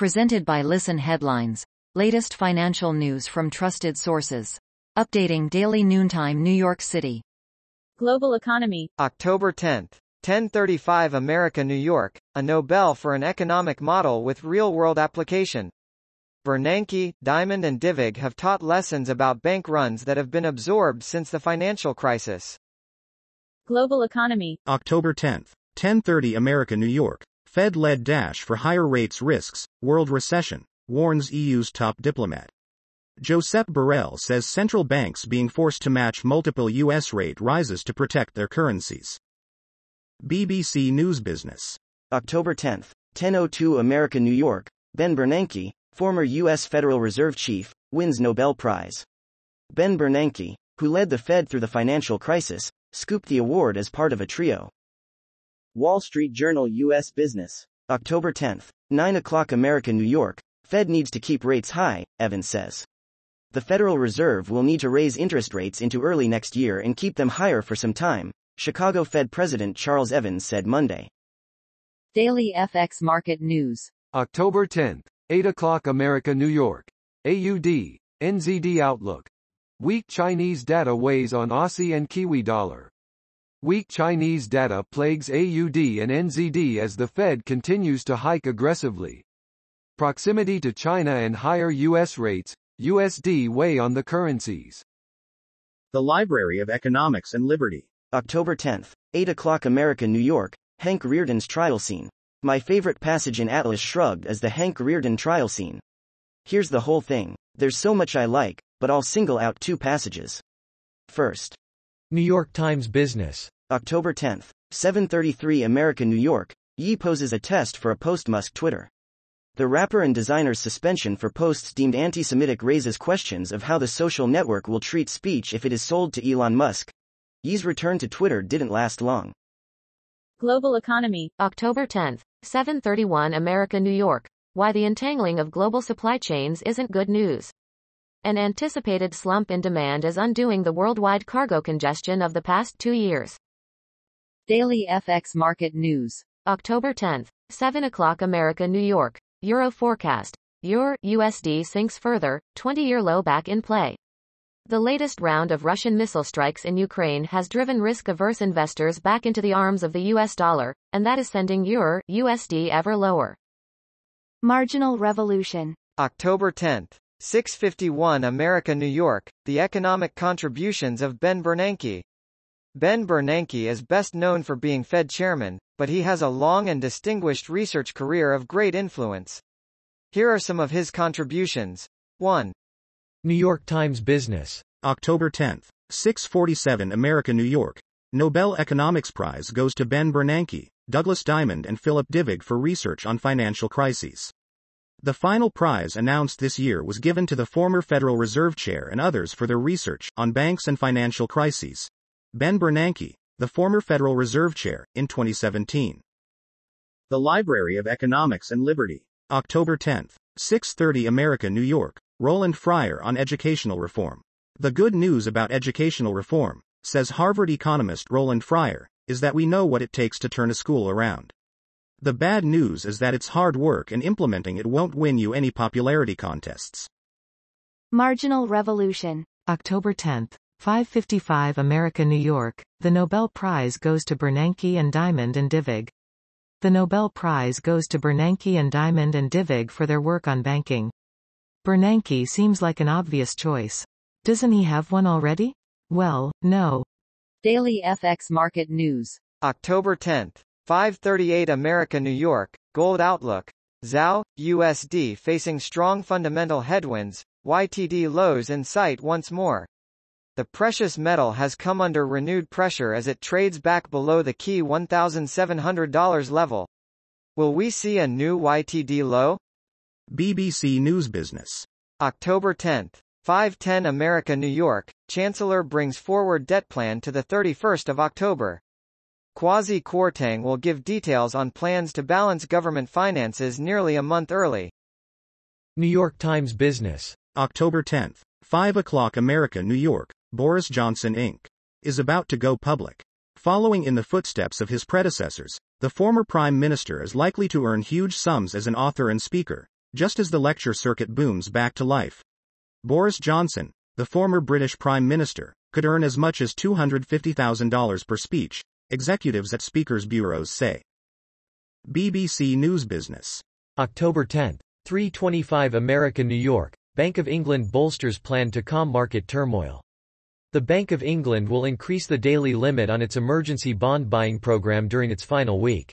Presented by Listen Headlines. Latest financial news from trusted sources. Updating daily noontime New York City. Global economy. October 10th. 10:35 America New York, a Nobel for an economic model with real-world application. Bernanke, Diamond and Divig have taught lessons about bank runs that have been absorbed since the financial crisis. Global economy. October 10th. 10:30 America New York. Fed-led dash for higher rates risks, world recession, warns EU's top diplomat. Josep Borrell says central banks being forced to match multiple U.S. rate rises to protect their currencies. BBC News Business. October 10th, 10:02 America New York, Ben Bernanke, former U.S. Federal Reserve Chief, wins Nobel Prize. Ben Bernanke, who led the Fed through the financial crisis, scooped the award as part of a trio. Wall Street Journal U.S. Business. October 10th, 9 o'clock America New York, Fed needs to keep rates high, Evans says. The Federal Reserve will need to raise interest rates into early next year and keep them higher for some time, Chicago Fed President Charles Evans said Monday. Daily FX Market News. October 10th, 8 o'clock America New York. AUD, NZD Outlook. Weak Chinese data weighs on Aussie and Kiwi dollar. Weak Chinese data plagues AUD and NZD as the Fed continues to hike aggressively. Proximity to China and higher U.S. rates, USD weigh on the currencies. The Library of Economics and Liberty. October 10th, 8 o'clock America New York, Hank Rearden's trial scene. My favorite passage in Atlas Shrugged is the Hank Rearden trial scene. Here's the whole thing. There's so much I like, but I'll single out two passages. First. New York Times Business. October 10th, 7:33 America New York, Ye poses a test for a post-Musk Twitter. The rapper and designer's suspension for posts deemed anti-Semitic raises questions of how the social network will treat speech if it is sold to Elon Musk. Ye's return to Twitter didn't last long. Global economy. October 10th, 7:31 America New York, why the entangling of global supply chains isn't good news. An anticipated slump in demand is undoing the worldwide cargo congestion of the past 2 years. Daily FX Market News. October 10th, 7 o'clock America New York, Euro forecast. Euro USD sinks further, 20-year low back in play. The latest round of Russian missile strikes in Ukraine has driven risk-averse investors back into the arms of the US dollar, and that is sending Euro USD ever lower. Marginal Revolution. October 10th, 6:51 America New York, the economic contributions of Ben Bernanke. Ben Bernanke is best known for being Fed chairman, but he has a long and distinguished research career of great influence. Here are some of his contributions. 1. New York Times Business. October 10th, 6:47 America New York, Nobel Economics Prize goes to Ben Bernanke, Douglas Diamond and Philip Divig for research on financial crises. The final prize announced this year was given to the former Federal Reserve Chair and others for their research on banks and financial crises. Ben Bernanke, the former Federal Reserve Chair, in 2017. The Library of Economics and Liberty. October 10th, 6:30 America New York, Roland Fryer on educational reform. The good news about educational reform, says Harvard economist Roland Fryer, is that we know what it takes to turn a school around. The bad news is that it's hard work and implementing it won't win you any popularity contests. Marginal Revolution. October 10th, 5:55 America New York, the Nobel Prize goes to Bernanke and Diamond and Divig. The Nobel Prize goes to Bernanke and Diamond and Divig for their work on banking. Bernanke seems like an obvious choice. Doesn't he have one already? Well, no. Daily FX Market News. October 10th, 5:38 America New York, Gold Outlook. ZAO, USD facing strong fundamental headwinds, YTD lows in sight once more. The precious metal has come under renewed pressure as it trades back below the key $1,700 level. Will we see a new YTD low? BBC News Business. October 10th, 5:10 America New York, Chancellor brings forward debt plan to the 31st of October. Kwasi Kwarteng will give details on plans to balance government finances nearly a month early. New York Times Business. October 10th, 5 o'clock America New York, Boris Johnson Inc. is about to go public. Following in the footsteps of his predecessors, the former Prime Minister is likely to earn huge sums as an author and speaker, just as the lecture circuit booms back to life. Boris Johnson, the former British Prime Minister, could earn as much as $250,000 per speech, executives at speakers' bureaus say. BBC News Business. October 10. 3:25 America New York. Bank of England bolsters plan to calm market turmoil. The Bank of England will increase the daily limit on its emergency bond buying program during its final week.